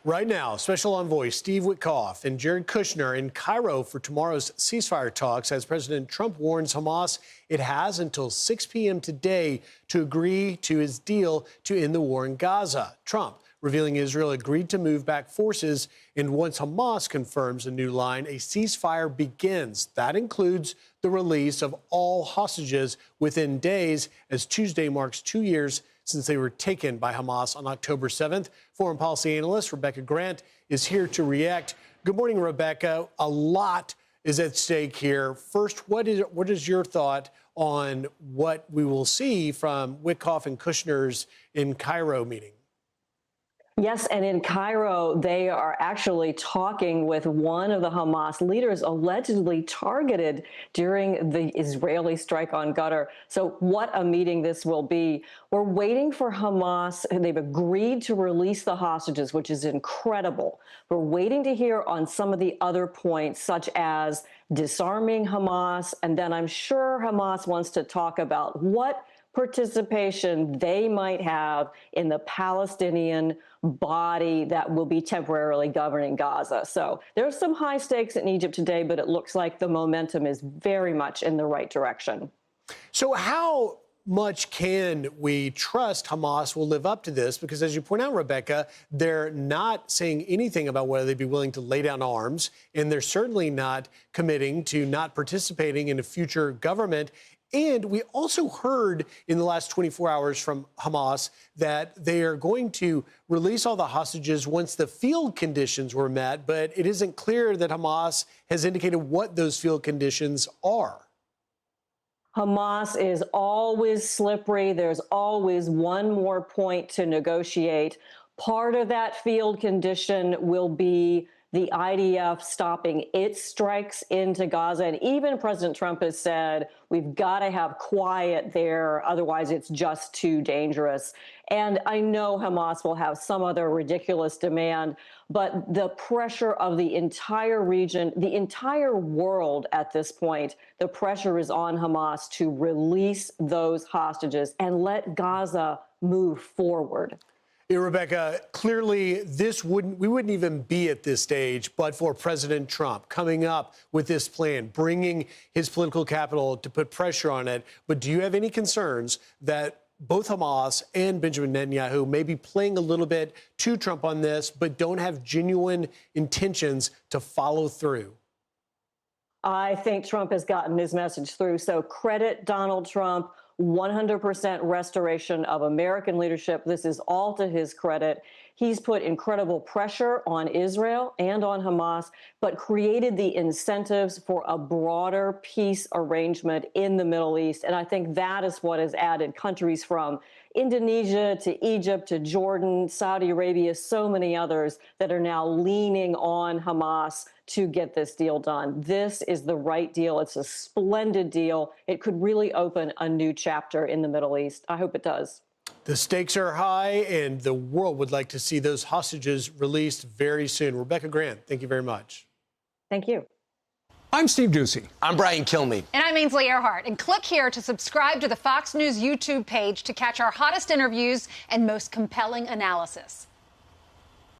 Right now, Special Envoy Steve Witkoff and Jared Kushner in Cairo for tomorrow's ceasefire talks as President Trump warns Hamas it has until 6 p.m. today to agree to his deal to end the war in Gaza. Trump revealing Israel agreed to move back forces, and once Hamas confirms a new line, a ceasefire begins. That includes the release of all hostages within days, as Tuesday marks 2 years since they were taken by Hamas on October 7th. Foreign policy analyst Rebecca Grant is here to react. Good morning, Rebecca. A lot is at stake here. First, what is your thought on what we will see from Witkoff and Kushner's in Cairo meeting? Yes, and in Cairo, they are actually talking with one of the Hamas leaders allegedly targeted during the Israeli strike on Qatar. So what a meeting this will be. We're waiting for Hamas. They've agreed to release the hostages, which is incredible. We're waiting to hear on some of the other points, such as disarming Hamas. And then I'm sure Hamas wants to talk about what participation they might have in the Palestinian body that will be temporarily governing Gaza. So there's some high stakes in Egypt today, but it looks like the momentum is very much in the right direction. So how much can we trust Hamas will live up to this? Because as you point out, Rebecca, they're not saying anything about whether they'd be willing to lay down arms, and they're certainly not committing to not participating in a future government. And we also heard in the last 24 hours from Hamas that they are going to release all the hostages once the field conditions were met, but it isn't clear that Hamas has indicated what those field conditions are. Hamas is always slippery. There's always one more point to negotiate. Part of that field condition will be the IDF stopping its strikes into Gaza. And even President Trump has said, we've got to have quiet there, otherwise it's just too dangerous. And I know Hamas will have some other ridiculous demand, but the pressure of the entire region, the entire world at this point, the pressure is on Hamas to release those hostages and let Gaza move forward. Yeah, Rebecca, clearly we wouldn't even be at this stage but for President Trump coming up with this plan, bringing his political capital to put pressure on it. But do you have any concerns that both Hamas and Benjamin Netanyahu may be playing a little bit to Trump on this, but don't have genuine intentions to follow through? I think Trump has gotten his message through. So credit Donald Trump. 100% restoration of American leadership. This is all to his credit. He's put incredible pressure on Israel and on Hamas, but created the incentives for a broader peace arrangement in the Middle East. And I think that is what has added countries from Indonesia to Egypt to Jordan, Saudi Arabia, so many others that are now leaning on Hamas to get this deal done. This is the right deal. It's a splendid deal. It could really open a new chapter in the Middle East. I hope it does. The stakes are high, and the world would like to see those hostages released very soon. Rebecca Grant, thank you very much. Thank you. I'm Steve Doocy. I'm Brian Kilmeade. And I'm Ainsley Earhart. And click here to subscribe to the Fox News YouTube page to catch our hottest interviews and most compelling analysis.